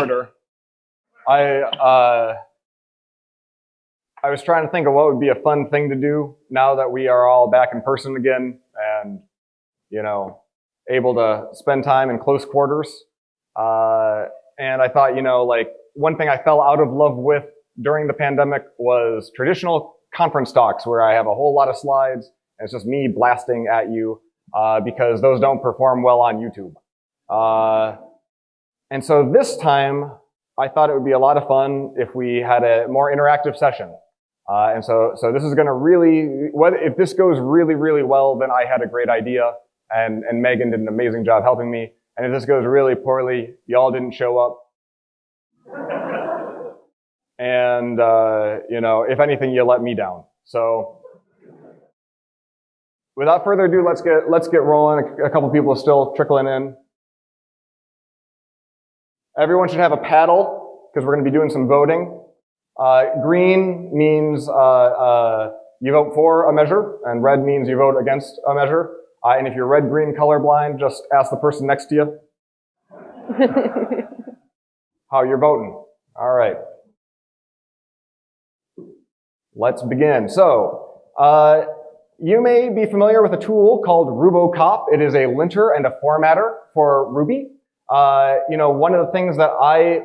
order. I was trying to think of what would be a fun thing to do now that we are all back in person again and, you know, able to spend time in close quarters. And I thought, you know, like one thing I fell out of love with during the pandemic was traditional conference talks where I have a whole lot of slides and it's just me blasting at you, because those don't perform well on YouTube. And so this time I thought it would be a lot of fun if we had a more interactive session. And so this is going to really, if this goes really, really well, then I had a great idea and Megan did an amazing job helping me. And if this goes really poorly, y'all didn't show up. And, you know, if anything, you let me down. So without further ado, let's get rolling. A couple people are still trickling in. Everyone should have a paddle because we're going to be doing some voting. Green means you vote for a measure, and red means you vote against a measure. And if you're red-green colorblind, just ask the person next to you how you're voting. All right. Let's begin. So, you may be familiar with a tool called RuboCop. It is a linter and a formatter for Ruby. You know, one of the things that I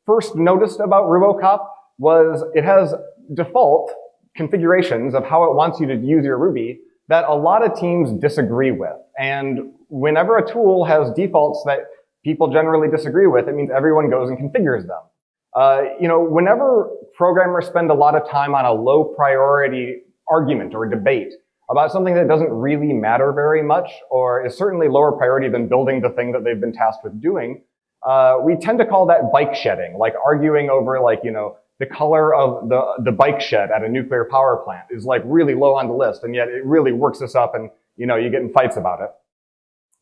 first noticed about RuboCop was it has default configurations of how it wants you to use your Ruby that a lot of teams disagree with. And whenever a tool has defaults that people generally disagree with, it means everyone goes and configures them. You know, whenever programmers spend a lot of time on a low priority argument or debate about something that doesn't really matter very much, or is certainly lower priority than building the thing that they've been tasked with doing, we tend to call that bike shedding, like arguing over, like, you know, the color of the bike shed at a nuclear power plant is like really low on the list, and yet it really works us up and, you know, you get in fights about it.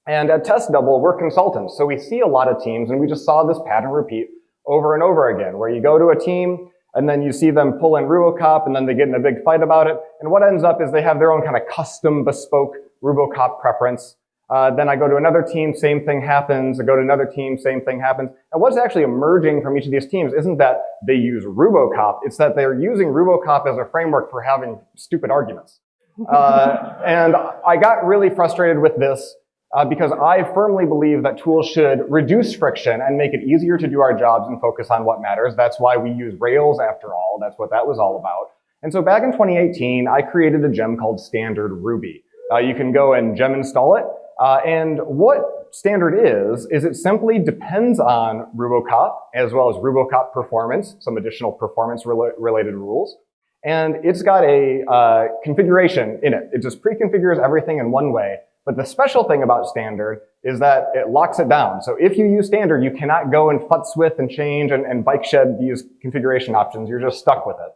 And at Test Double, we're consultants, so we see a lot of teams, and we just saw this pattern repeat over and over again, where you go to a team, and then you see them pull in RuboCop, and then they get in a big fight about it, and what ends up is they have their own kind of custom, bespoke RuboCop preference. Then I go to another team, same thing happens. I go to another team, same thing happens. And what's actually emerging from each of these teams isn't that they use RuboCop, it's that they're using RuboCop as a framework for having stupid arguments. And I got really frustrated with this because I firmly believe that tools should reduce friction and make it easier to do our jobs and focus on what matters. That's why we use Rails after all. That's what that was all about. And so back in 2018, I created a gem called Standard Ruby. You can go and gem install it. And what Standard is it simply depends on RuboCop as well as RuboCop performance, some additional performance related rules. And it's got a configuration in it. It just pre-configures everything in one way. But the special thing about Standard is that it locks it down. So if you use Standard, you cannot go and futz with and change and bike shed these configuration options. You're just stuck with it.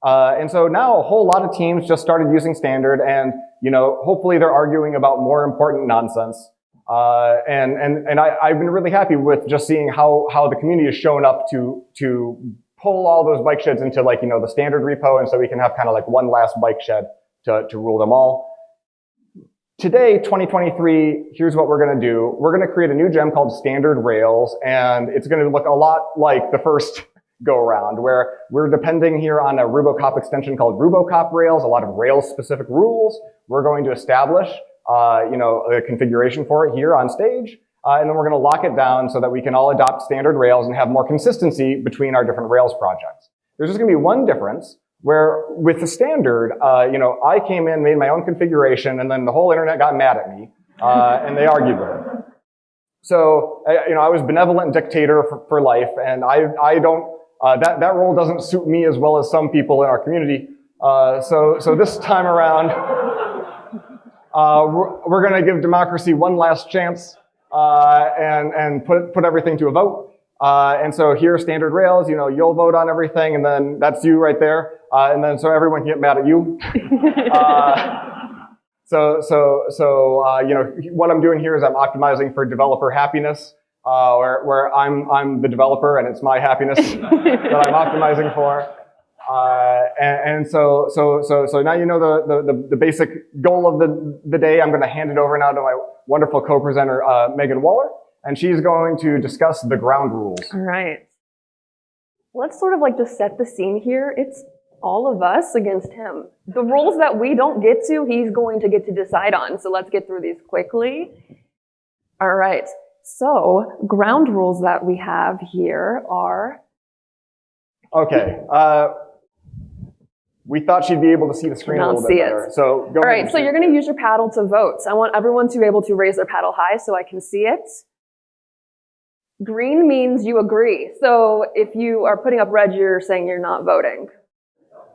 And so now a whole lot of teams just started using Standard, and, you know, hopefully they're arguing about more important nonsense. And I've been really happy with just seeing how the community has shown up to pull all those bike sheds into, like, you know, the Standard repo, and so we can have kind of like one last bike shed to rule them all. Today, 2023, here's what we're going to do. We're going to create a new gem called Standard Rails, and it's going to look a lot like the first go around, where we're depending here on a RuboCop extension called RuboCop Rails, a lot of Rails specific rules. We're going to establish, you know, a configuration for it here on stage. And then we're going to lock it down so that we can all adopt Standard Rails and have more consistency between our different Rails projects. There's just going to be one difference where with the Standard, you know, I came in, made my own configuration, and then the whole internet got mad at me, and they argued with it. So, you know, I was benevolent dictator for life, and I don't, that role doesn't suit me as well as some people in our community. So this time around, we're going to give democracy one last chance, and put everything to a vote. And so here's Standard Rails, you know, you'll vote on everything, and then that's you right there. And then so everyone can get mad at you. So you know, what I'm doing here is I'm optimizing for developer happiness, where I'm the developer and it's my happiness that I'm optimizing for. And so now you know the basic goal of the day. I'm going to hand it over now to my wonderful co-presenter, Megan Waller. and she's going to discuss the ground rules. All right. Let's sort of like just set the scene here. It's all of us against him. The rules that we don't get to, he's going to get to decide on. So let's get through these quickly. All right. So ground rules that we have here are... Okay. We thought she'd be able to see the screen a little bit better. So go ahead. All right, so you're going to use your paddle to vote. I want everyone to be able to raise their paddle high so I can see it. Green means you agree. So if you are putting up red, you're saying you're not voting.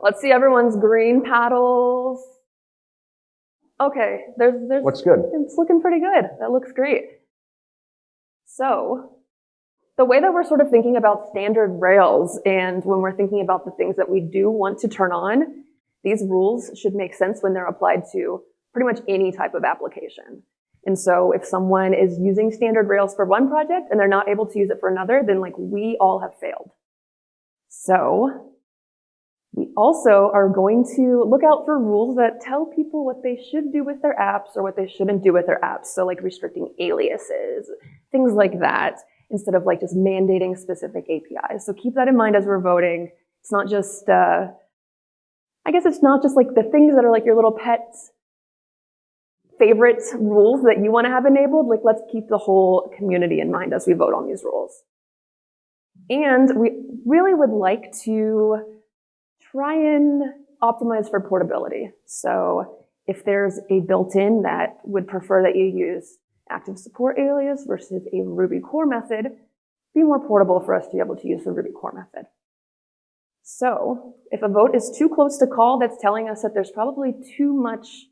Let's see everyone's green paddles. Okay, there's looks good. It's looking pretty good. That looks great. So the way that we're sort of thinking about standard Rails, and when we're thinking about the things that we do want to turn on, these rules should make sense when they're applied to pretty much any type of application. And so if someone is using standard Rails for one project and they're not able to use it for another, then like we all have failed. So we also are going to look out for rules that tell people what they should do with their apps or what they shouldn't do with their apps. So like restricting aliases, things like that, instead of like just mandating specific APIs. So keep that in mind as we're voting. It's not just, I guess it's not just like the things that are like your little pets favorite rules that you want to have enabled. Like let's keep the whole community in mind as we vote on these rules. And we really would like to try and optimize for portability. So if there's a built-in that would prefer that you use active support alias versus a Ruby core method, be more portable for us to be able to use the Ruby core method. So if a vote is too close to call, that's telling us that there's probably too much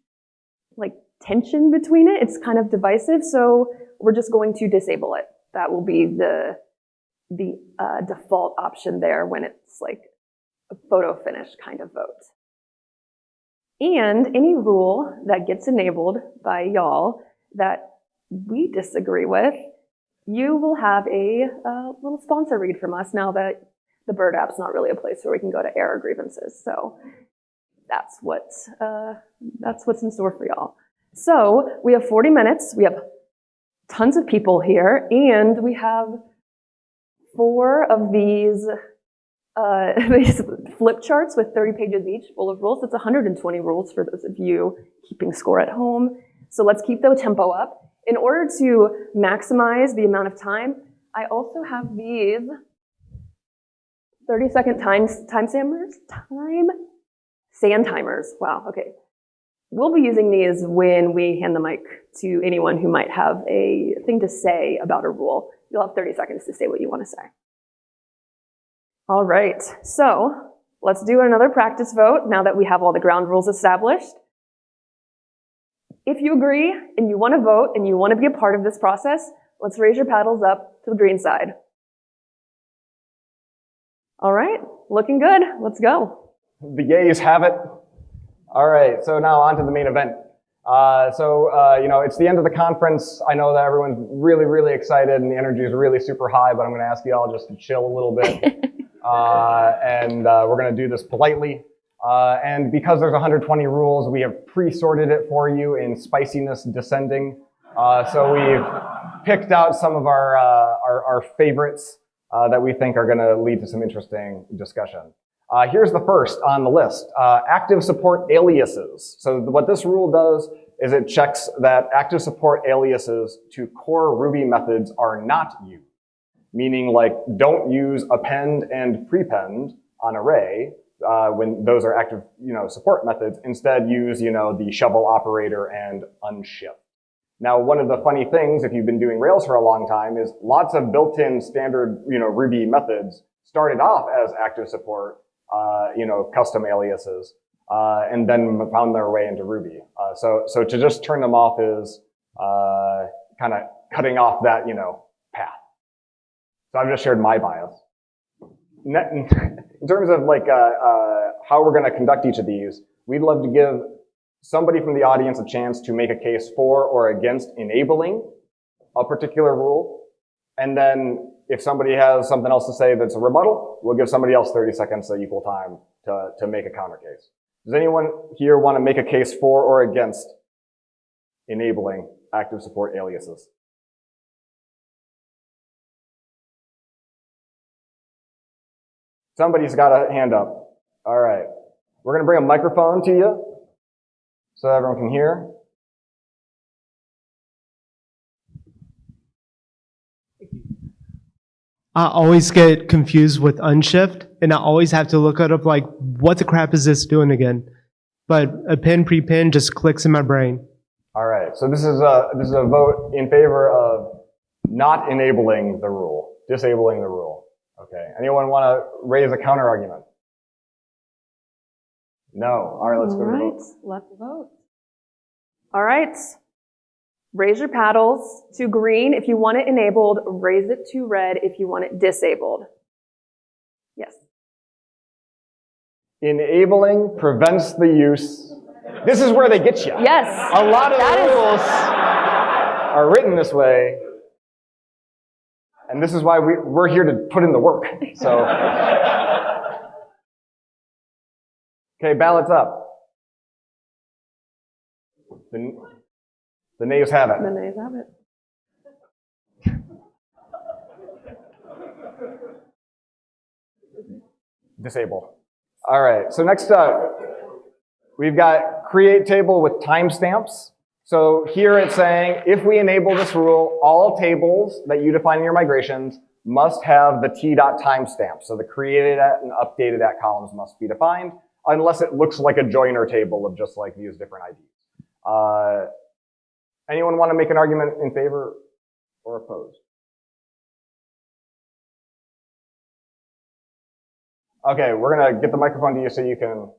like tension between it. It's kind of divisive, so we're just going to disable it. That will be the default option there when it's like a photo finish kind of vote. And any rule that gets enabled by y'all that we disagree with, you will have a little sponsor read from us now that the Bird app's not really a place where we can go to air our grievances. So that's what's in store for y'all. So we have 40 minutes. We have tons of people here, and we have 4 of these flip charts with 30 pages each full of rules. That's 120 rules for those of you keeping score at home. So let's keep the tempo up. In order to maximize the amount of time, I also have these 30-second time sand timers. Wow, okay. We'll be using these when we hand the mic to anyone who might have a thing to say about a rule. You'll have 30 seconds to say what you want to say. All right, so let's do another practice vote now that we have all the ground rules established. If you agree and you want to vote and you want to be a part of this process, let's raise your paddles up to the green side. All right, looking good. Let's go. The yays have it. All right, so now on to the main event. You know, it's the end of the conference. I know that everyone's really, really excited and the energy is really super high, but I'm going to ask you all just to chill a little bit. We're going to do this politely. And because there's 120 rules, we have pre-sorted it for you in spiciness descending. So we've picked out some of our favorites that we think are going to lead to some interesting discussion. Here's the first on the list, active support aliases. So what this rule does is it checks that active support aliases to core Ruby methods are not used, meaning like don't use append and prepend on array when those are active, support methods. Instead, use, the shovel operator and unship. Now, one of the funny things, if you've been doing Rails for a long time, is lots of built-in standard, Ruby methods started off as active support, custom aliases, and then found their way into Ruby. So to just turn them off is kind of cutting off that, path. So I've just shared my bias. In terms of like how we're going to conduct each of these, we'd love to give somebody from the audience a chance to make a case for or against enabling a particular rule. And then if somebody has something else to say that's a rebuttal, we'll give somebody else 30 seconds of equal time to make a counter case. Does anyone here want to make a case for or against enabling active support aliases? Somebody's got a hand up. All right. We're going to bring a microphone to you so everyone can hear. I always get confused with unshift, and I always have to look it up like, what the crap is this doing again? But a pin pre-pin just clicks in my brain. All right. So this is a vote in favor of not enabling the rule, disabling the rule. Okay. Anyone want to raise a counter argument? No. All right. Let's go to the vote. Let's vote. All right. Raise your paddles to green if you want it enabled. Raise it to red if you want it disabled. Yes. Enabling prevents the use. This is where they get you. Yes. A lot of the rules are written this way. And this is why we're here to put in the work. So, okay, ballots up. The nays have it. The nays have it. Disable. All right, so next up, we've got create table with timestamps. So here it's saying, if we enable this rule, all tables that you define in your migrations must have the t.timestamp. timestamp. So the created at and updated at columns must be defined, unless it looks like a joiner table of just like these different IDs. Anyone want to make an argument in favor or opposed? Okay, we're going to get the microphone to you so you can.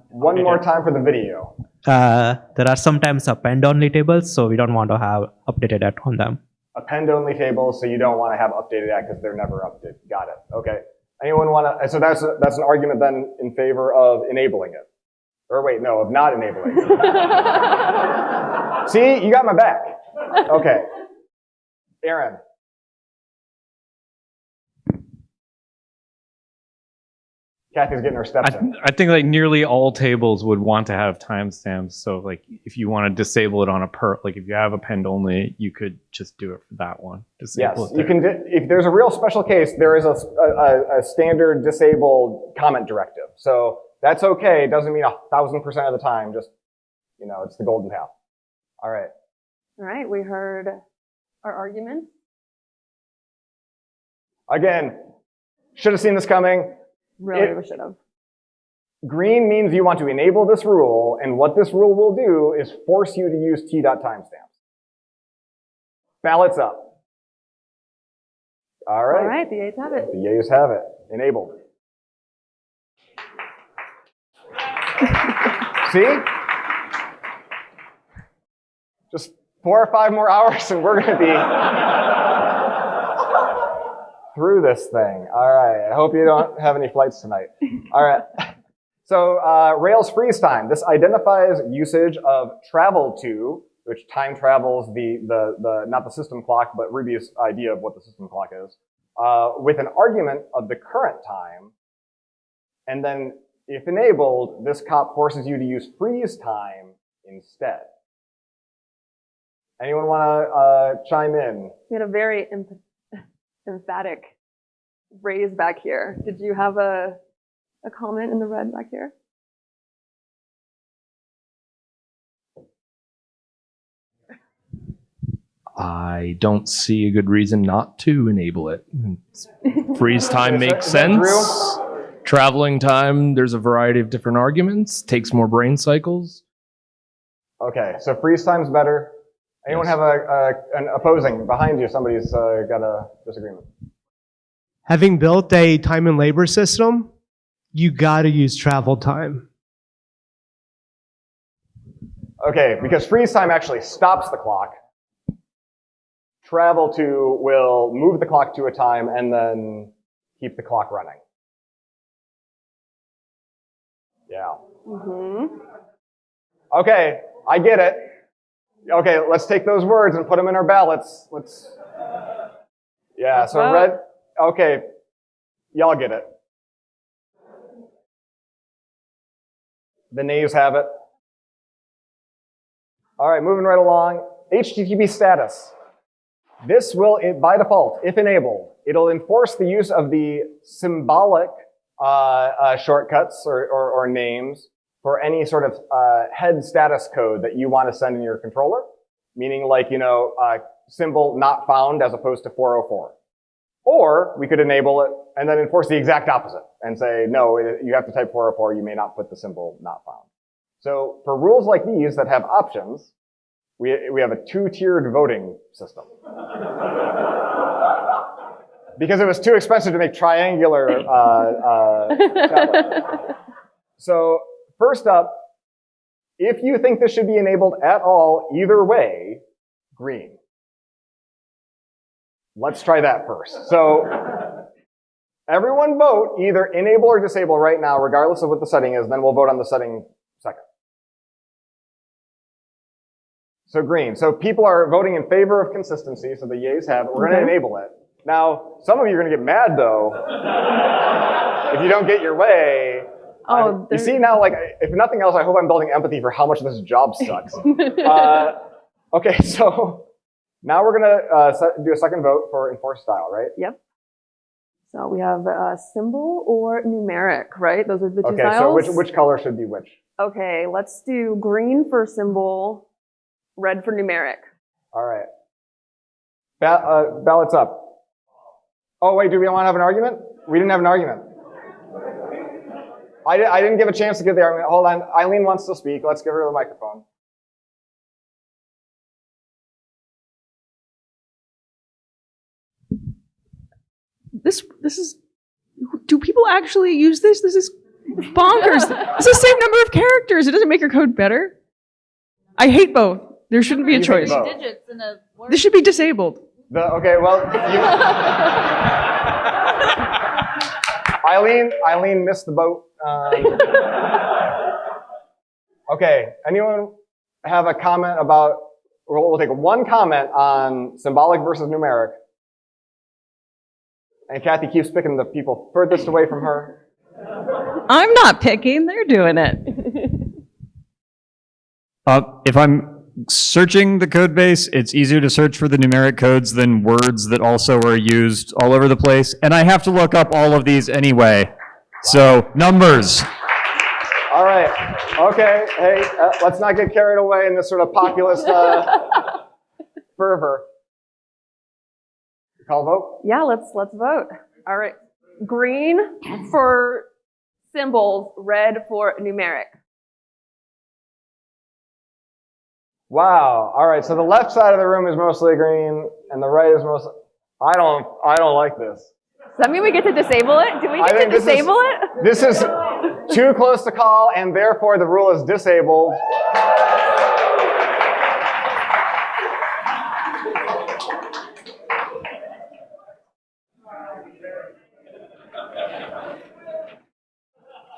One more time for the video. There are sometimes append-only tables, so we don't want to have updated at on them. Append-only tables, so you don't want to have updated at because they're never updated. Got it. Okay. Anyone want to? So that's an argument then in favor of enabling it. Or wait, no, of not enabling it. See, you got my back. Okay. Aaron. Kathy's getting her steps in. I think like nearly all tables would want to have timestamps. So like if you want to disable it on like if you have append only, you could just do it for that one. Disable Yes, you can. If there's a real special case, there is a standard disabled comment directive. So that's okay. It doesn't mean 1,000% of the time. Just, it's the golden path. All right. All right, we heard our argument. Again, should have seen this coming. Really, we should have. Green means you want to enable this rule, and what this rule will do is force you to use t.timestamps. Ballots up. All right. All right, the A's have it. The yeas have it. Enabled. See? Just 4 or 5 more hours and we're going to be through this thing. All right. I hope you don't have any flights tonight. All right. So Rails freeze time. This identifies usage of travel to, which time travels the not the system clock, but Ruby's idea of what the system clock is, with an argument of the current time. And then if enabled, this cop forces you to use freeze time instead. Anyone want to chime in? We had a very emphatic raise back here. Did you have a comment in the red back here? I don't see a good reason not to enable it. Freeze time makes sense. Traveling time, there's a variety of different arguments. Takes more brain cycles. Okay, so freeze time's better. Anyone have an opposing behind you? Somebody's got a disagreement. Having built a time and labor system, you gotta use travel time. Okay, because freeze time actually stops the clock. Travel to will move the clock to a time and then keep the clock running. Yeah. Mm-hmm. Okay, I get it. Okay, let's take those words and put them in our ballots. Yeah, so red, okay, y'all get it. The nays have it. All right, moving right along. HTTP status. This will, by default, if enabled, it'll enforce the use of the symbolic shortcuts or names for any sort of head status code that you want to send in your controller, meaning like, symbol not found as opposed to 404. Or we could enable it and then enforce the exact opposite and say, no, you have to type 404, you may not put the symbol not found. So for rules like these that have options, we have a two-tiered voting system. Because it was too expensive to make triangular tablets. So first up, if you think this should be enabled at all, either way, green. Let's try that first. So everyone vote either enable or disable right now, regardless of what the setting is, then we'll vote on the setting second. So green. So people are voting in favor of consistency, so the yays have it. We're going to enable it. Now, some of you are going to get mad, though, if you don't get your way. Oh, you see now, like, if nothing else, I hope I'm building empathy for how much this job sucks. Okay, so now we're going to do a second vote for enforce style, right? Yep. So we have symbol or numeric, right? Those are the two Okay, styles. so which color should be which? Okay, let's do green for symbol, red for numeric. All right. Ballots up. Oh, wait, do we want to have an argument? We didn't have an argument. I didn't give a chance to give the argument. Hold on. Eileen wants to speak. Let's give her the microphone. This is, do people actually use this? This is bonkers. It's the same number of characters. It doesn't make your code better. I hate both. There shouldn't be a choice. Digits in a word. This should be disabled. Okay, well, Eileen missed the boat. Okay, anyone have a comment about, we'll take one comment on symbolic versus numeric. And Kathy keeps picking the people furthest away from her. I'm not picking. They're doing it. If I'm searching the code base, it's easier to search for the numeric codes than words that also are used all over the place. And I have to look up all of these anyway. So, numbers. All right. Okay. Hey, let's not get carried away in this sort of populist fervor. Call vote? Yeah, let's vote. All right. Green for symbols, red for numeric. Wow. All right. So the left side of the room is mostly green, and the right is mostly. I don't like this. Does that mean we get to disable it? Do we get to disable it? This is too close to call, and therefore the rule is disabled.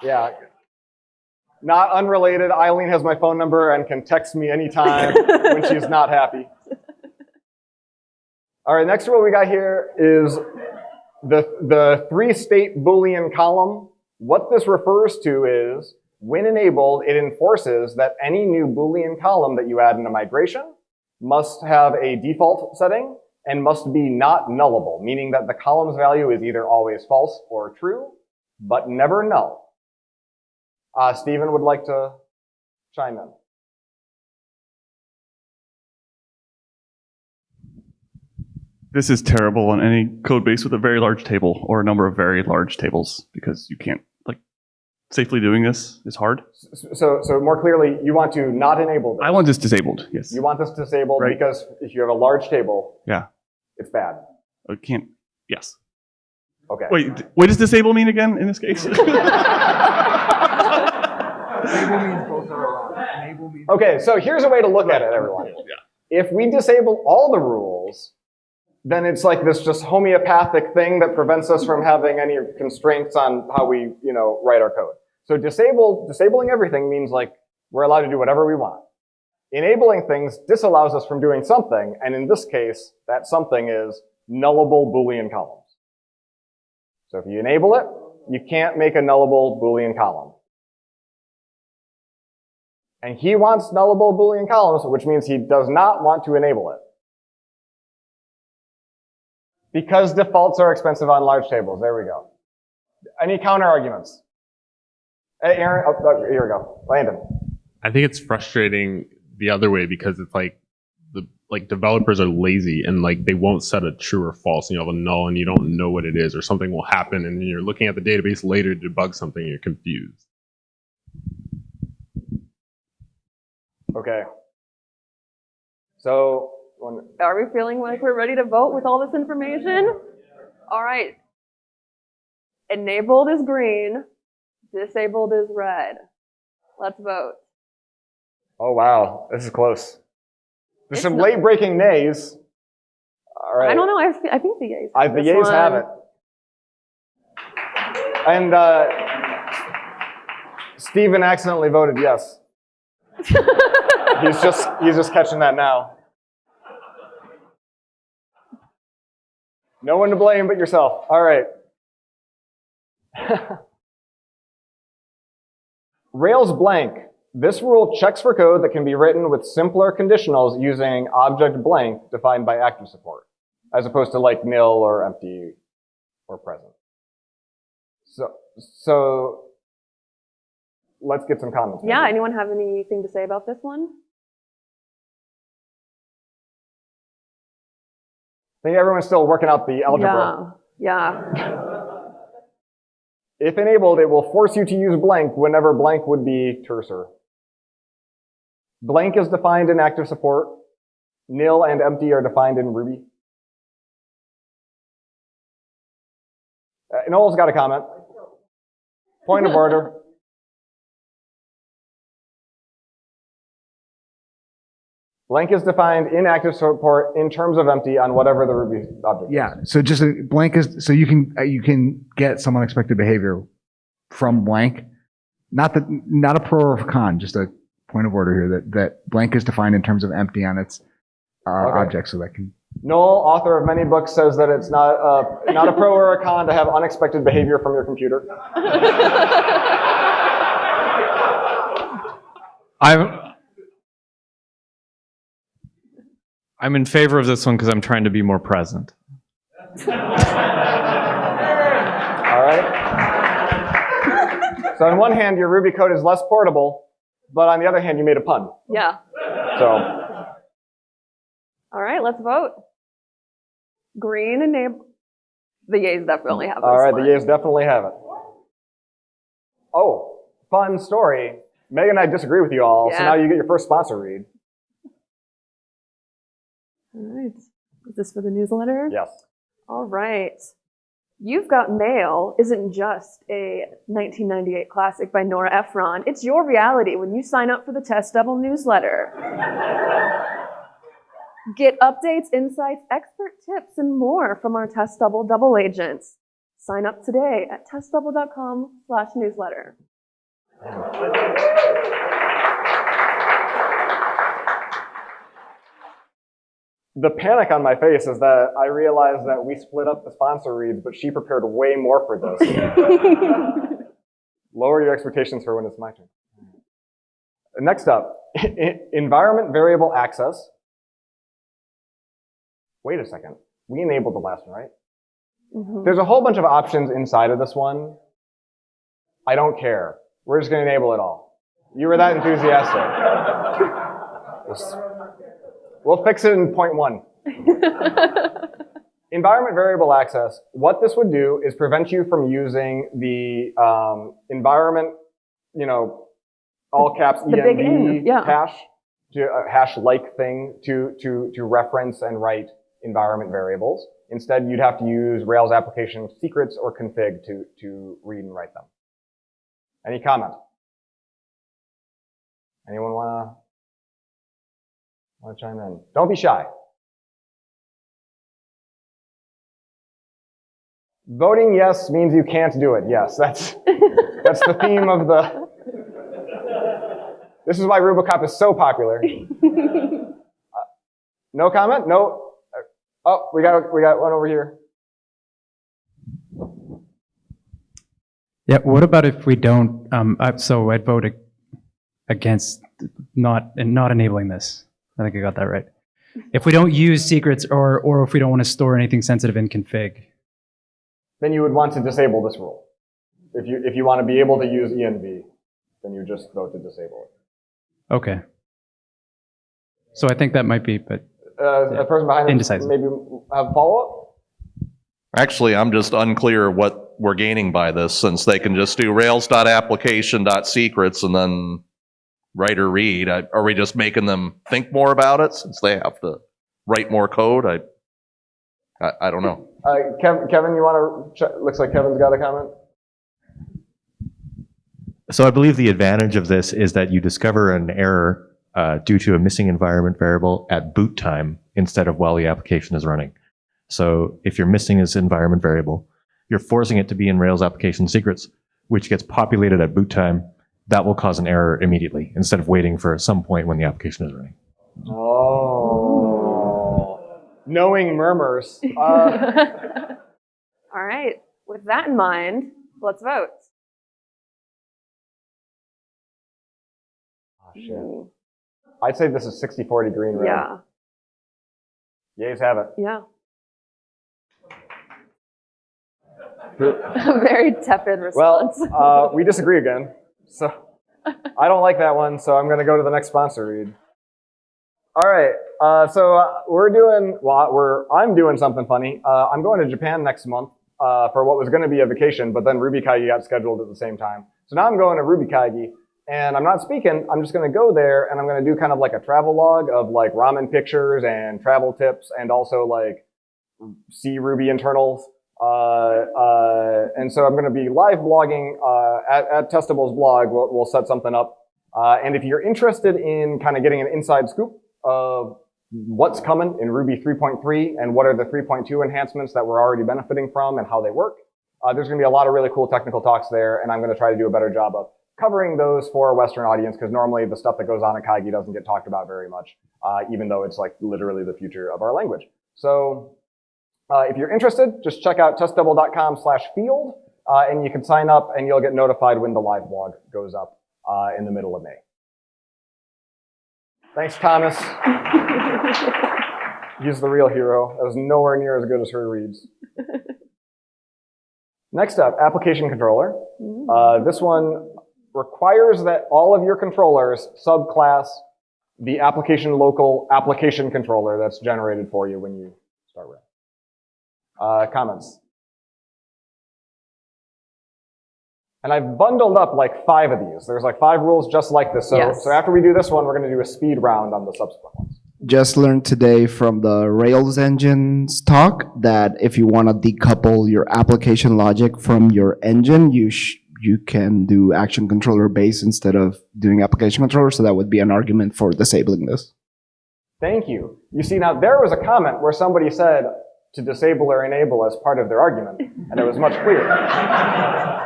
Yeah. Not unrelated, Eileen has my phone number and can text me anytime when she's not happy. All right, next rule we got here is the three-state Boolean column. What this refers to is, when enabled, it enforces that any new Boolean column that you add in a migration must have a default setting and must be not nullable, meaning that the column's value is either always false or true, but never null. Stephen would like to chime in. This is terrible on any code base with a very large table or a number of very large tables, because you can't, safely doing this is hard. So more clearly, you want to not enable this. I want this disabled, yes. You want this disabled Right. because if you have a large table, Yeah. it's bad. I can't, yes. Okay. Wait, what does disable mean again in this case? Okay, so here's a way to look at it, everyone. If we disable all the rules, then it's like this just homeopathic thing that prevents us from having any constraints on how we, write our code. So disabling everything means we're allowed to do whatever we want. Enabling things disallows us from doing something, and in this case, that something is nullable Boolean columns. So if you enable it, you can't make a nullable Boolean column. And he wants nullable Boolean columns, which means he does not want to enable it. Because defaults are expensive on large tables. There we go. Any counter arguments? Hey, Aaron, here we go. Landon. I think it's frustrating the other way because it's like developers are lazy and like they won't set a true or false, and you have a null and you don't know what it is, or something will happen and you're looking at the database later to debug something and you're confused. Okay. So, Are we feeling like we're ready to vote with all this information? All right. Enabled is green. Disabled is red. Let's vote. oh wow, this is close. There's some late-breaking nays. All right. I don't know. I think the A's have The this Yays have one. it. And Steven accidentally voted yes. He's just catching that now. No one to blame but yourself. All right. Rails blank. This rule checks for code that can be written with simpler conditionals using object blank defined by active support, as opposed to like nil or empty or present. So let's get some comments. Yeah, maybe. anyone have anything to say about this one? I think everyone's still working out the algebra. Yeah. If enabled, it will force you to use blank whenever blank would be terser. Blank is defined in active support. Nil and empty are defined in Ruby. Noel's got a comment. Point of order. Blank is defined in active support in terms of empty on whatever the Ruby object is. Yeah. So just a blank is so you can get some unexpected behavior from blank. Not a pro or a con. Just a point of order here that blank is defined in terms of empty on its object, so that can. Noel, author of many books, says that it's not a pro or a con to have unexpected behavior from your computer. I'm in favor of this one because I'm trying to be more present. All right. So on one hand, your Ruby code is less portable, but on the other hand, you made a pun. Yeah. So. All right, let's vote. Green enable. The Yays definitely have this All right, one. the Yays definitely have it. Oh, fun story. Megan and I disagree with you all, so Yeah. now you get your first sponsor read. All right. Is this for the newsletter? Yes. All right. You've Got Mail isn't just a 1998 classic by Nora Ephron. It's your reality when you sign up for the Test Double newsletter. Get updates, insights, expert tips, and more from our Test Double double agents. Sign up today at testdouble.com/newsletter. The panic on my face is that I realized that we split up the sponsor reads, but she prepared way more for this. Lower your expectations for when it's my turn. Next up, environment variable access. Wait a second. We enabled the last one, right? Mm-hmm. There's a whole bunch of options inside of this one. I don't care. We're just going to enable it all. You were that enthusiastic. We'll fix it in point 1. Environment variable access. What this would do is prevent you from using the environment, all caps The big env N, yeah. hash, hash-like thing to reference and write environment variables. Instead, you'd have to use Rails application secrets or config to read and write them. Any comment? Anyone want to chime in? Don't be shy. Voting yes means you can't do it. Yes, that's the theme of the. This is why RuboCop is so popular. No comment? No. Oh, we got one over here. Yeah. What about if we don't? So I'd vote against not enabling this. I think I got that right. if we don't use secrets or if we don't want to store anything sensitive in config. Then you would want to disable this rule. If you want to be able to use env, then you just vote to disable it. Okay. So I think that might be, but A person behind us Indecisive. maybe have follow-up? Actually, I'm just unclear what we're gaining by this, since they can just do rails.application.secrets and then write or read. Are we just making them think more about it since they have to write more code? I don't know. Kevin, you want to? Looks like Kevin's got a comment. So I believe the advantage of this is that you discover an error due to a missing environment variable at boot time instead of while the application is running. So if you're missing this environment variable, you're forcing it to be in Rails application secrets, which gets populated at boot time. That will cause an error immediately instead of waiting for some point when the application is running. Oh, knowing murmurs. All right. With that in mind, let's vote. Oh, shit. I'd say this is 60-40 green red. Yeah. Yays have it. Yeah. A very tepid response. Well, we disagree again. So I don't like that one, so I'm going to go to the next sponsor read. All right. I'm doing something funny. I'm going to Japan next month for what was going to be a vacation, but then RubyKaigi got scheduled at the same time. So now I'm going to RubyKaigi, and I'm not speaking. I'm just going to go there, and I'm going to do kind of like a travel log of like ramen pictures and travel tips, and also like see Ruby internals. And so I'm going to be live blogging at Testable's blog. We'll set something up. And if you're interested in kind of getting an inside scoop of what's coming in Ruby 3.3 and what are the 3.2 enhancements that we're already benefiting from and how they work, there's going to be a lot of really cool technical talks there, and I'm going to try to do a better job of covering those for a Western audience, because normally the stuff that goes on at Kaigi doesn't get talked about very much, even though it's like literally the future of our language. So if you're interested, just check out testdouble.com/field, and you can sign up and you'll get notified when the live blog goes up in the middle of May. Thanks, Thomas. He's the real hero. That was nowhere near as good as her reads. Next up, application controller. This one requires that all of your controllers subclass the application local application controller that's generated for you when you start Rails. Comments? And I've bundled up like 5 of these. There's like 5 rules just like this. So, Yes. so after we do this one, we're going to do a speed round on the subsequent ones. Just learned today from the Rails engines talk that if you want to decouple your application logic from your engine, you can do action controller base instead of doing application controller. So that would be an argument for disabling this. Thank you. You see, now there was a comment where somebody said to disable or enable as part of their argument, and it was much clearer.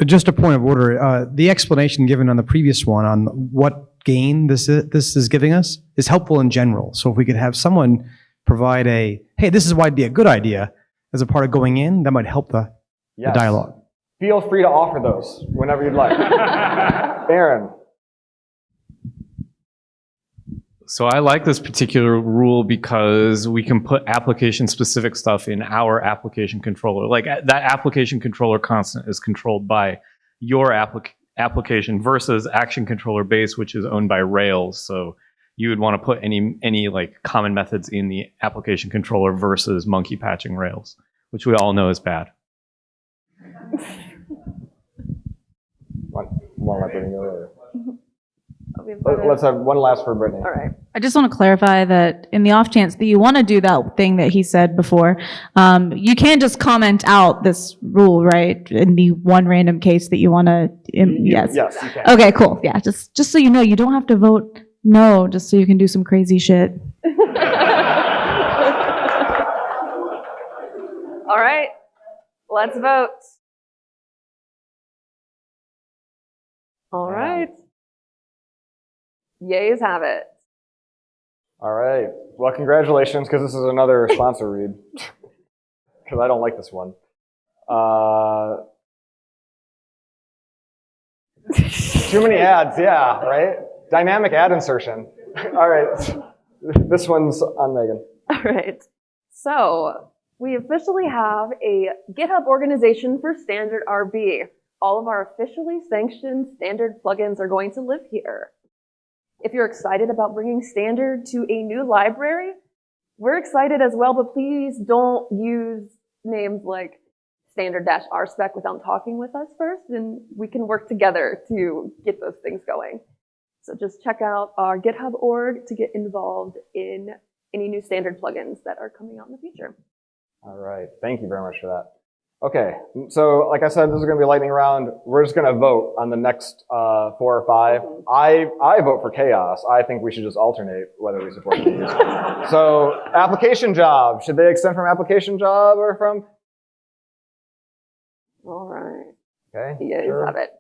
Just a point of order. The explanation given on the previous one on what gain this is giving us is helpful in general. So if we could have someone provide a, hey, this is why it'd be a good idea as a part of going in, that might help the dialogue. Feel free to offer those whenever you'd like. Aaron. So I like this particular rule because we can put application-specific stuff in our application controller. Like that application controller constant is controlled by your application versus action controller base, which is owned by Rails. So you would want to put any like common methods in the application controller versus monkey patching Rails, which we all know is bad. Let's have one last for Brittany. All right. I just want to clarify that in the off chance that you want to do that thing that he said before, you can just comment out this rule, right? In the one random case that you want to, yes. Yes, you can. Okay, cool. Yeah, just so you know, you don't have to vote no, just so you can do some crazy shit. All right. Let's vote. All right. Yays have it. All right. Well, congratulations, because this is another sponsor read. Because I don't like this one. Too many ads, yeah, right? Dynamic ad insertion. All right. This one's on Megan. All right. So we officially have a GitHub organization for standard RB. All of our officially sanctioned standard plugins are going to live here. If you're excited about bringing standard to a new library, we're excited as well, but please don't use names like standard-rspec without talking with us first, and we can work together to get those things going. So just check out our GitHub org to get involved in any new standard plugins that are coming out in the future. All right. Thank you very much for that. Okay. So like I said, this is going to be a lightning round. We're just going to vote on the next 4 or 5. I vote for chaos. I think we should just alternate whether we support these. So application job. Should they extend from application job or from? All right. Okay. You guys sure. have it.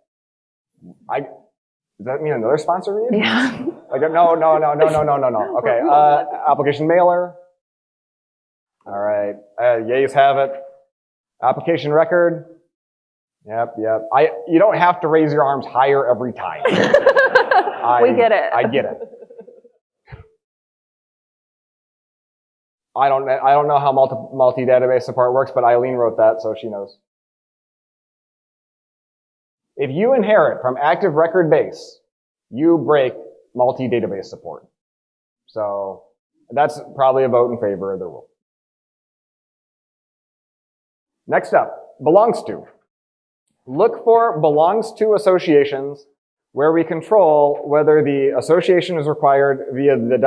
Does that mean another sponsor read? Yeah. Like, no. Okay. Application mailer. All right. Yays have it. Application record. Yep. You don't have to raise your arms higher every time. We get it. I get it. I don't know how multi-database support works, but Eileen wrote that, so she knows. If you inherit from active record base, you break multi-database support. So that's probably a vote in favor of the rule. Next up, belongs to. Look for belongs to associations where we control whether the association is required via the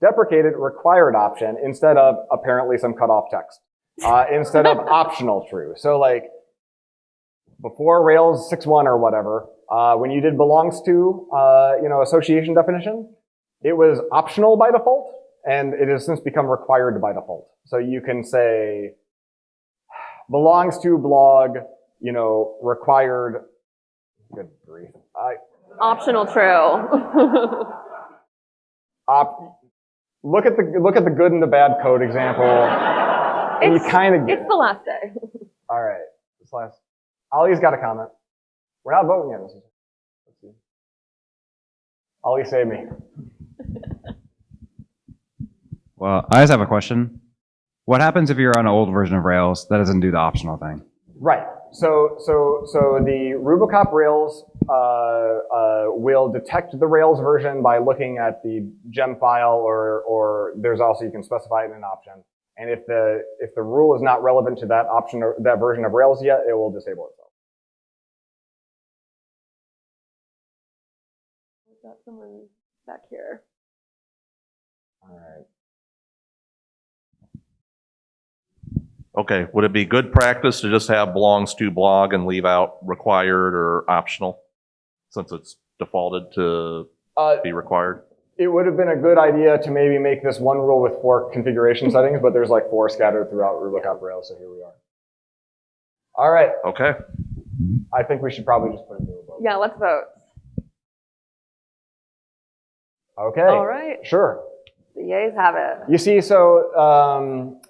deprecated required option instead of apparently some cutoff text, instead of optional true. So like before Rails 6.1 or whatever, when you did belongs to, association definition, it was optional by default, and it has since become required by default. So you can say belongs to blog, required. Good grief. Optional true. Look at the good and the bad code example, and you kind of get It's the last day. All right. This last. Ollie's got a comment. We're not voting yet. Let's see. Ollie, save me. Well, I just have a question. What happens if you're on an old version of Rails that doesn't do the optional thing? Right. So the RuboCop Rails will detect the Rails version by looking at the gem file, or there's also, you can specify it in an option. And if the rule is not relevant to that option or that version of Rails yet, it will disable itself. We've got someone back here. All right. Okay, would it be good practice to just have belongs to blog and leave out required or optional, since it's defaulted to be required? It would have been a good idea to maybe make this one rule with 4 configuration settings, but there's like 4 scattered throughout RuboCop Rails, so here we are. All right. Okay. I think we should probably just put it to a vote. Yeah, let's vote. Okay. All right. Sure. The yays have it. You see, so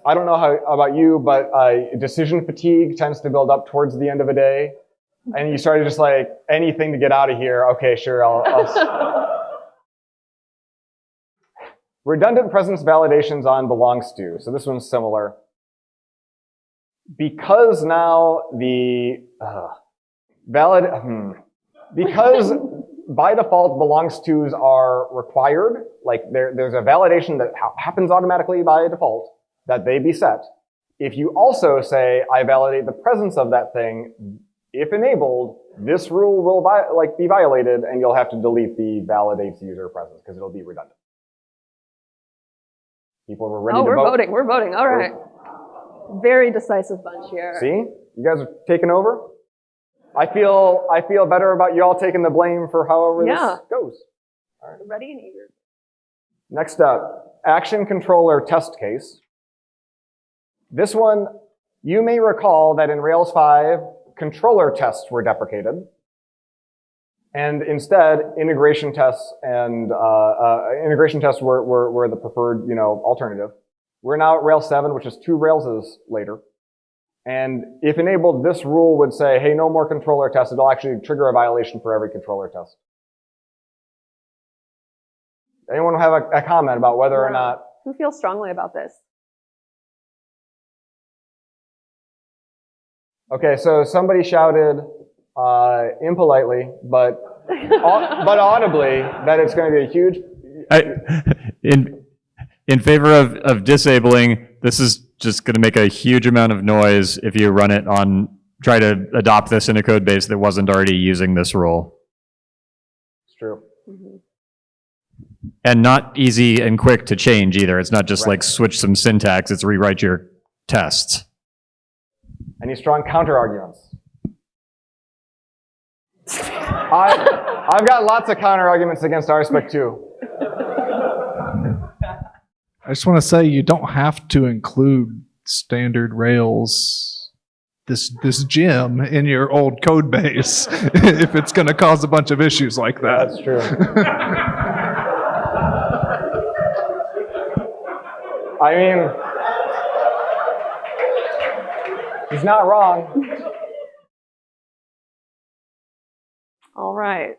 I don't know how about you, but decision fatigue tends to build up towards the end of a day, and you start to just like anything to get out of here. Okay, sure, I'll redundant presence validations on belongs to. So this one's similar. Because now the because by default belongs to's are required, like there's a validation that happens automatically by default that they be set. If you also say I validate the presence of that thing, if enabled, this rule will be violated, and you'll have to delete the validates user presence because it'll be redundant. People were ready to vote. We're voting. All right. Very decisive bunch here. See? You guys are taking over? I feel better about you all taking the blame for however this goes. All right. Ready and eager. Next up, action controller test case. This one, you may recall that in Rails 5, controller tests were deprecated. And instead, integration tests and were the preferred, alternative. We're now at Rails 7, which is 2 Railses later. And if enabled, this rule would say, hey, no more controller tests. It'll actually trigger a violation for every controller test. Anyone have a comment about whether or not? Who feels strongly about this? Okay, so somebody shouted impolitely, but audibly that it's going to be a huge. In favor of disabling, this is just going to make a huge amount of noise if you run it on, try to adopt this in a code base that wasn't already using this rule. It's true. And not easy and quick to change either. It's not just like switch some syntax, it's rewrite your tests. Any strong counter arguments? I've got lots of counter arguments against RSpec 2. I just want to say you don't have to include standard Rails, this gem in your old code base if it's going to cause a bunch of issues like that. That's true. I mean, he's not wrong. All right.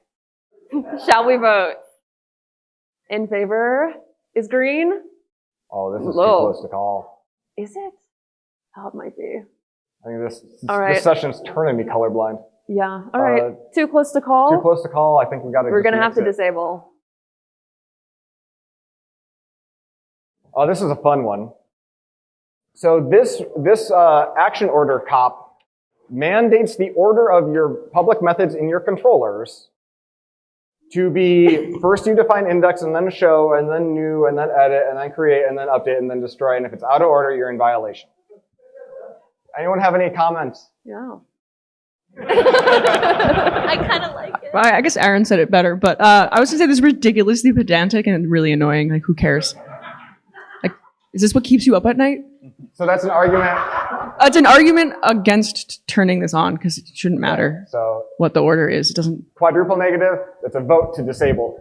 Shall we vote? In favor is green. Oh, this is too close to call. Is it? Oh, it might be. I think All right. this session's turning me colorblind. Yeah. All right. Too close to call? Too close to call. I think we got to. We're going to have to disable. Oh, this is a fun one. So this action order cop mandates the order of your public methods in your controllers to be first you define index and then show and then new and then edit and then create and then update and then destroy. And if it's out of order, you're in violation. Anyone have any comments? Yeah. I kind of like it. I guess Aaron said it better, but I was going to say this is ridiculously pedantic and really annoying. Like, who cares? Like, is this what keeps you up at night? So that's an argument. It's an argument against turning this on because it shouldn't matter So what the order is. It doesn't. quadruple negative, it's a vote to disable.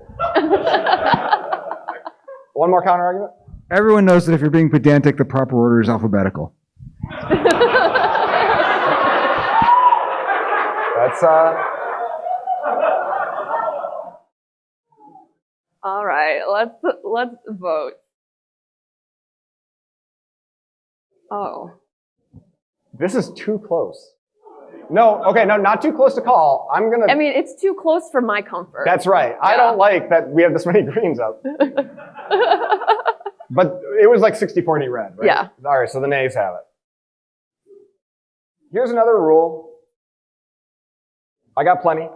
One more counter argument? Everyone knows that if you're being pedantic, the proper order is alphabetical. That's All right. Let's vote. Oh. this is too close. No, okay, no, not too close to call. I'm gonna. I mean, it's too close for my comfort. That's right. I don't like that we have this many greens up. But it was like 60-40 red, right? Yeah. All right, so the nays have it. Here's another rule. I got plenty.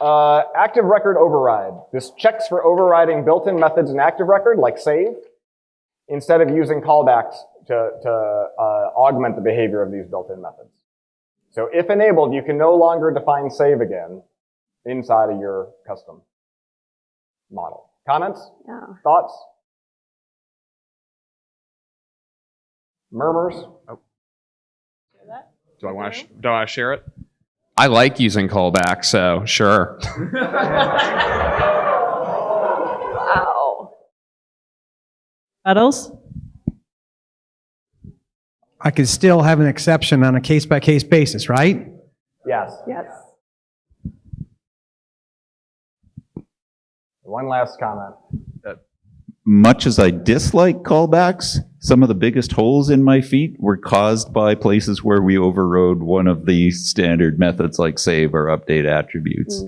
Active record override. This checks for overriding built-in methods in active record, like save, instead of using callbacks to augment the behavior of these built-in methods. So if enabled, you can no longer define save again inside of your custom model. Comments? Yeah. Thoughts? Murmurs? Oh. Do I want to share it? I like using callbacks, so sure. Wow. Adults? I could still have an exception on a case-by-case basis, right? Yes. Yes. One last comment. Much as I dislike callbacks, some of the biggest holes in my feet were caused by places where we overrode one of the standard methods like save or update attributes.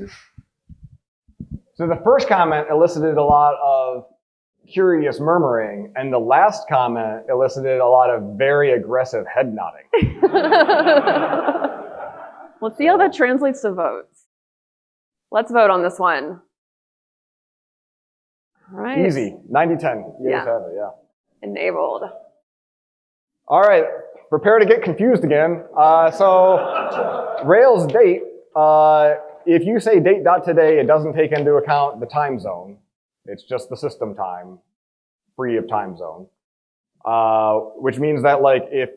So the first comment elicited a lot of curious murmuring, and the last comment elicited a lot of very aggressive head nodding. Let's see how that translates to votes. Let's vote on this one. All right. Easy. 90-10. You guys have it, yeah. Enabled. All right. Prepare to get confused again. So Rails date, if you say date.today, it doesn't take into account the time zone. It's just the system time, free of time zone. Which means that like if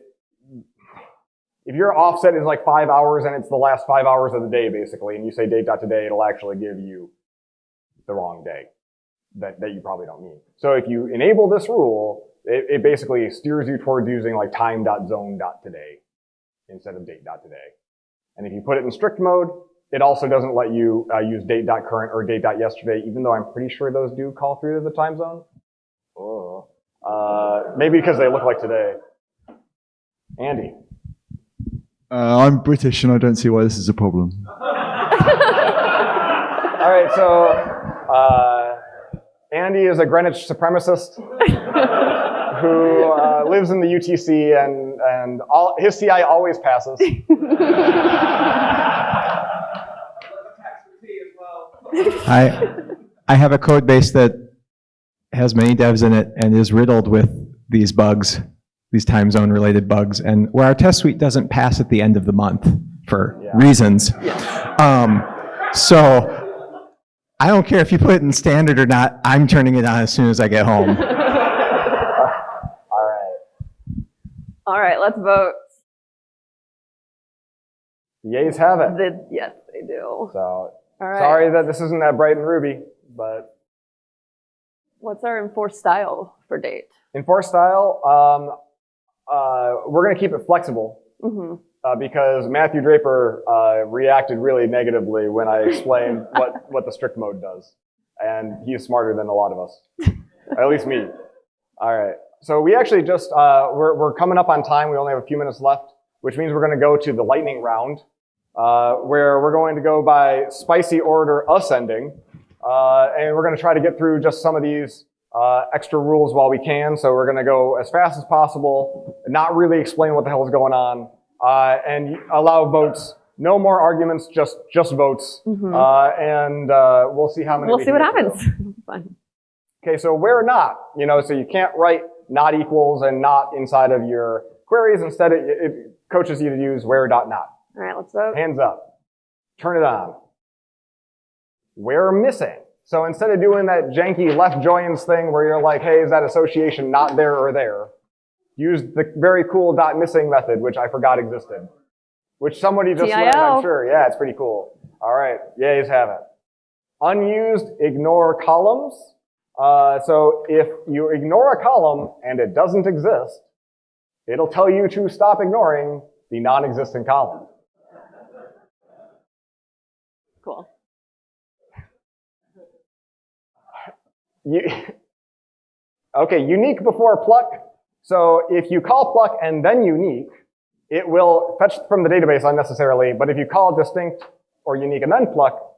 your offset is like 5 hours and it's the last 5 hours of the day basically, and you say date.today, it'll actually give you the wrong day that you probably don't need. So if you enable this rule, it basically steers you towards using like time.zone.today instead of date.today. And if you put it in strict mode, it also doesn't let you use date.current or date.yesterday, even though I'm pretty sure those do call through to the time zone. Oh. Maybe because they look like today. Andy. I'm British and I don't see why this is a problem. All right, so Andy is a Greenwich supremacist who lives in the UTC, and his CI always passes. I have a code base that has many devs in it and is riddled with these bugs, these time zone related bugs, and where our test suite doesn't pass at the end of the month for reasons. So I don't care if you put it in standard or not, I'm turning it on as soon as I get home. All right, let's vote. Yeas have it. Yes, they do. So, all right. Sorry that this isn't that bright in Ruby, but. What's our enforced style for date? Enforced style, we're going to keep it flexible because Matthew Draper reacted really negatively when I explained what the strict mode does. And he's smarter than a lot of us, at least me. All right. So we actually just, we're coming up on time. We only have a few minutes left, which means we're going to go to the lightning round, where we're going to go by spicy order ascending. And we're going to try to get through just some of these extra rules while we can. So we're going to go as fast as possible, not really explain what the hell is going on, and allow votes. No more arguments, just votes. And we'll see how many. We'll see what happens. Fun. Okay, so where not, so you can't write not equals and not inside of your queries. Instead, it coaches you to use where.not. All right, let's vote. Hands up. Turn it on. Where missing. So instead of doing that janky left joins thing where you're like, hey, is that association not there or there? Use the very cool dot missing method, which I forgot existed. Which somebody just learned, I'm sure. Yeah, it's pretty cool. All right, yays have it. Unused ignore columns. So if you ignore a column and it doesn't exist, it'll tell you to stop ignoring the non-existent column. Cool. Okay, unique before pluck. So if you call pluck and then unique, it will fetch from the database unnecessarily. But if you call distinct or unique and then pluck,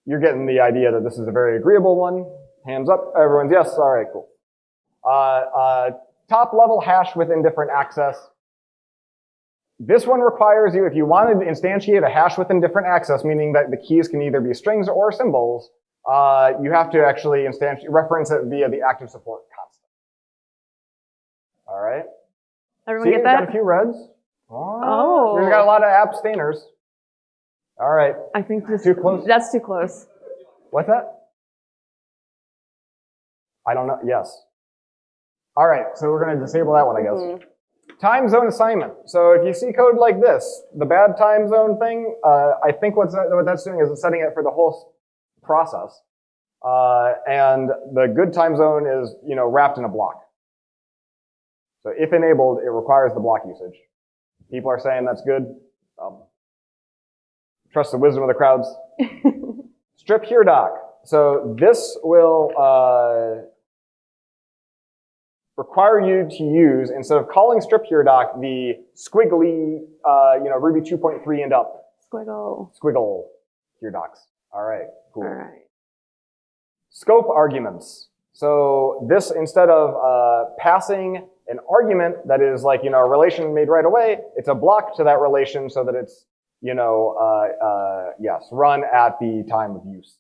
you're getting the idea that this is a very agreeable one. Hands up, everyone's yes. All right, cool. Top level hash with indifferent access. This one requires you, if you wanted to instantiate a hash with indifferent access, meaning that the keys can either be strings or symbols, you have to actually reference it via the active support constant. All right. Everyone get that? Got a few reds. Oh. We've got a lot of abstainers. All right. I think this too close. That's too close. What's that? I don't know. Yes. All right. So we're going to disable that one, I guess. Time zone assignment. So if you see code like this, the bad time zone thing, I think what that's doing is it's setting it for the whole process. And the good time zone is, wrapped in a block. So if enabled, it requires the block usage. People are saying that's good. Trust the wisdom of the crowds. Strip here doc. So this will require you to use, instead of calling strip here doc, the squiggly, Ruby 2.3 and up. Squiggle here docs. All right, cool. All right. Scope arguments. So this, instead of passing an argument that is like, a relation made right away, it's a block to that relation so that it's, run at the time of use.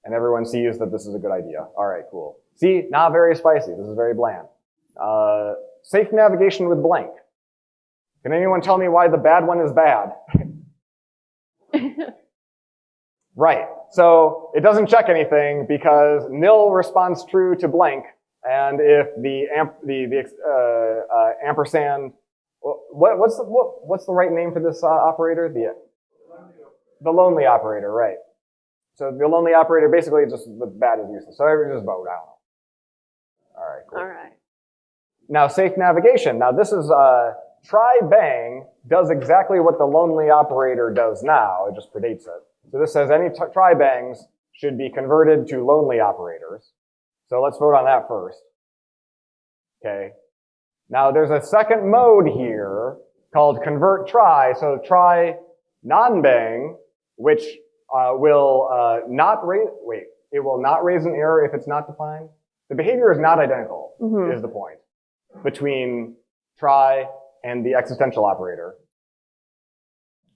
And everyone sees that this is a good idea. All right, cool. See, not very spicy. This is very bland. Safe navigation with blank. Can anyone tell me why the bad one is bad? Right. So it doesn't check anything because nil responds true to blank, and if the ampersand, what's the right name for this operator? The lonely operator, right? So the lonely operator basically just the bad is useless. So everyone just vote. I don't know. All right. Cool. All right. Now safe navigation. Now this is try bang does exactly what the lonely operator does now. It just predates it. So So this says any try bangs should be converted to lonely operators. So let's vote on that first. Okay. Now there's a second mode here called convert try. So try non-bang, which will not raise, it will not raise an error if it's not defined. The behavior is not identical, is the point, between try and the existential operator.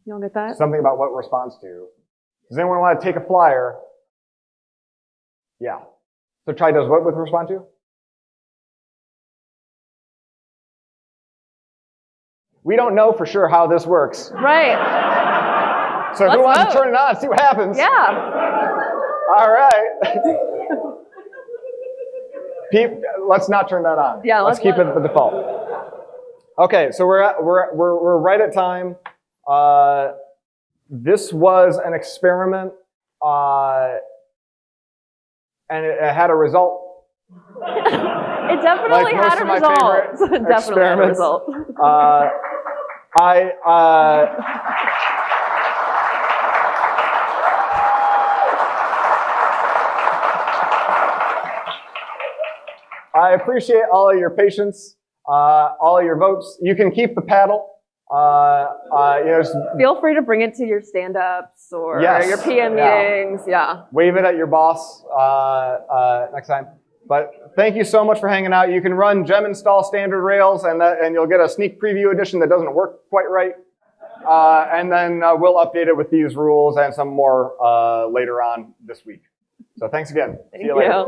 You all get that? Something about what it responds to. Does anyone want to take a flyer? Yeah. So try does what with respond to? We don't know for sure how this works. Right. So who wants to turn it on? See what happens. Yeah. All right. Let's not turn that on. Yeah, let's keep it at the default. Okay, so we're right at time. This was an experiment, and it had a result. It definitely had a result. It definitely had a result. I appreciate all of your patience, all of your votes. You can keep the paddle. Feel free to bring it to your stand-ups or your PM meetings. Yeah. Wave it at your boss next time. But thank you so much for hanging out. You can run gem install standard Rails, and you'll get a sneak preview edition that doesn't work quite right. And then we'll update it with these rules and some more later on this week. So thanks again. See you later.